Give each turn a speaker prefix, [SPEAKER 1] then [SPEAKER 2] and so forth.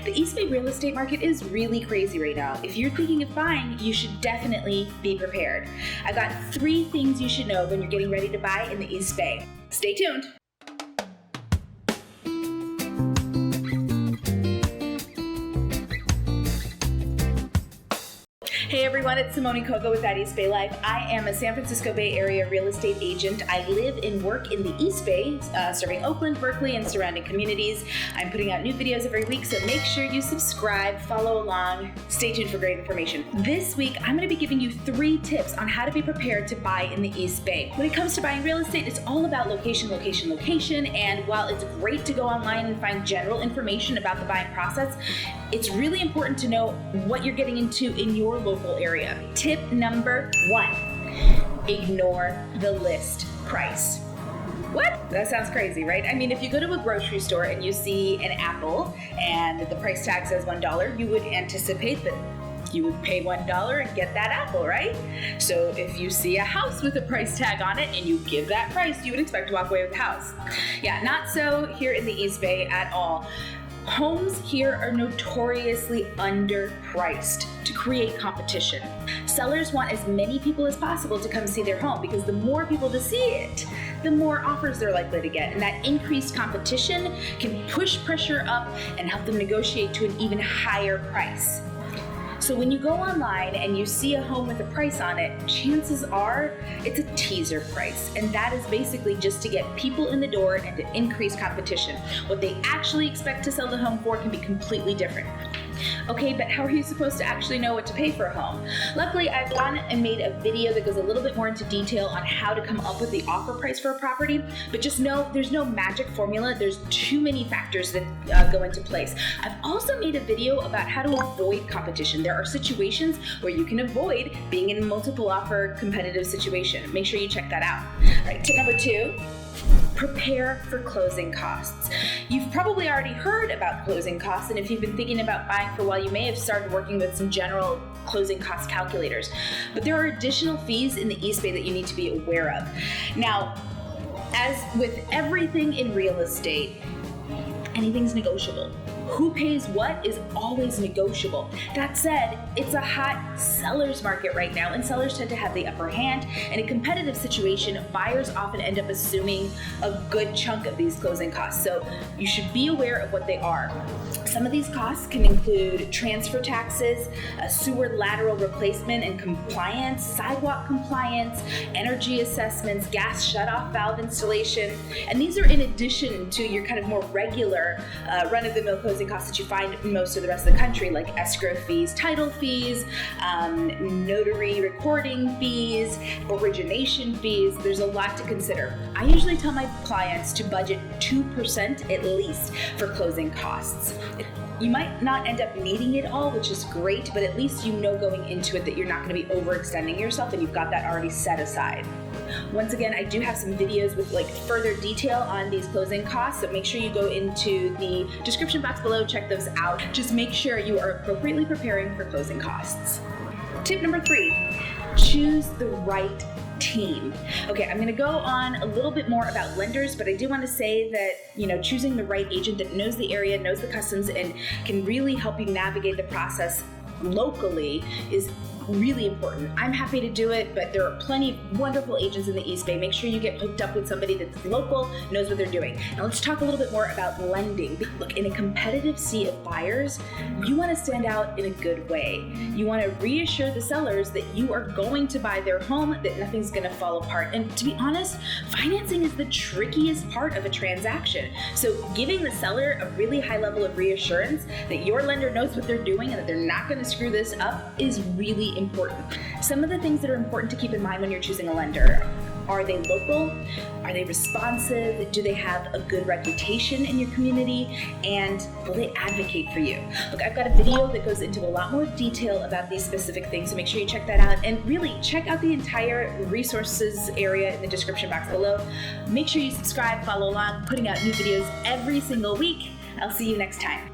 [SPEAKER 1] The East Bay real estate market is really crazy right now. If you're thinking of buying, you should definitely be prepared. I've got 3 things you should know when you're getting ready to buy in the East Bay. Stay tuned. Hey everyone, it's Simone Coco with That East Bay Life. I am a San Francisco Bay Area real estate agent. I live and work in the East Bay, serving Oakland, Berkeley, and surrounding communities. I'm putting out new videos every week, so make sure you subscribe, follow along, stay tuned for great information. This week, I'm going to be giving you 3 tips on how to be prepared to buy in the East Bay. When it comes to buying real estate, it's all about location, location, location, and while it's great to go online and find general information about the buying process, it's really important to know what you're getting into in your local area. Tip number 1, ignore the list price. What? That sounds crazy, right? I mean, if you go to a grocery store and you see an apple and the price tag says $1, you would anticipate that you would pay $1 and get that apple, right? So if you see a house with a price tag on it and you give that price, you would expect to walk away with the house. Yeah, not so here in the East Bay at all. Homes here are notoriously underpriced to create competition. Sellers want as many people as possible to come see their home because the more people to see it, the more offers they're likely to get. And that increased competition can push pressure up and help them negotiate to an even higher price. So when you go online and you see a home with a price on it, chances are it's a teaser price. And that is basically just to get people in the door and to increase competition. What they actually expect to sell the home for can be completely different. Okay, but how are you supposed to actually know what to pay for a home? Luckily, I've gone and made a video that goes a little bit more into detail on how to come up with the offer price for a property, but just know there's no magic formula. There's too many factors that go into place. I've also made a video about how to avoid competition. There are situations where you can avoid being in a multiple offer competitive situation. Make sure you check that out. All right, tip number 2. Prepare for closing costs. You've probably already heard about closing costs, and if you've been thinking about buying for a while, you may have started working with some general closing cost calculators. But there are additional fees in the East Bay that you need to be aware of. Now, as with everything in real estate, anything's negotiable. Who pays what is always negotiable. That said, it's a hot seller's market right now, and sellers tend to have the upper hand. In a competitive situation, buyers often end up assuming a good chunk of these closing costs, so you should be aware of what they are. Some of these costs can include transfer taxes, sewer lateral replacement and compliance, sidewalk compliance, energy assessments, gas shutoff valve installation, and these are in addition to your kind of more regular run-of-the-mill closing costs that you find in most of the rest of the country, like escrow fees, title fees, notary recording fees, origination fees. There's a lot to consider. I usually tell my clients to budget 2% at least for closing costs. You might not end up needing it all, which is great, but at least you know going into it that you're not going to be overextending yourself and you've got that already set aside. Once again, I do have some videos with further detail on these closing costs, so make sure you go into the description box below, check those out. Just make sure you are appropriately preparing for closing costs. Tip number 3, choose the right team. Okay, I'm going to go on a little bit more about lenders, but I do want to say that, choosing the right agent that knows the area, knows the customs, and can really help you navigate the process locally is really important. I'm happy to do it, but there are plenty of wonderful agents in the East Bay. Make sure you get hooked up with somebody that's local, knows what they're doing. Now let's talk a little bit more about lending. Look, in a competitive sea of buyers, you want to stand out in a good way. You want to reassure the sellers that you are going to buy their home, that nothing's going to fall apart. And to be honest, financing is the trickiest part of a transaction. So giving the seller a really high level of reassurance that your lender knows what they're doing and that they're not going to screw this up is really important. Some of the things that are important to keep in mind when you're choosing a lender: are they local? Are they responsive? Do they have a good reputation in your community? And will they advocate for you? Look, I've got a video that goes into a lot more detail about these specific things, so make sure you check that out. And really, check out the entire resources area in the description box below. Make sure you subscribe, follow along, putting out new videos every single week. I'll see you next time.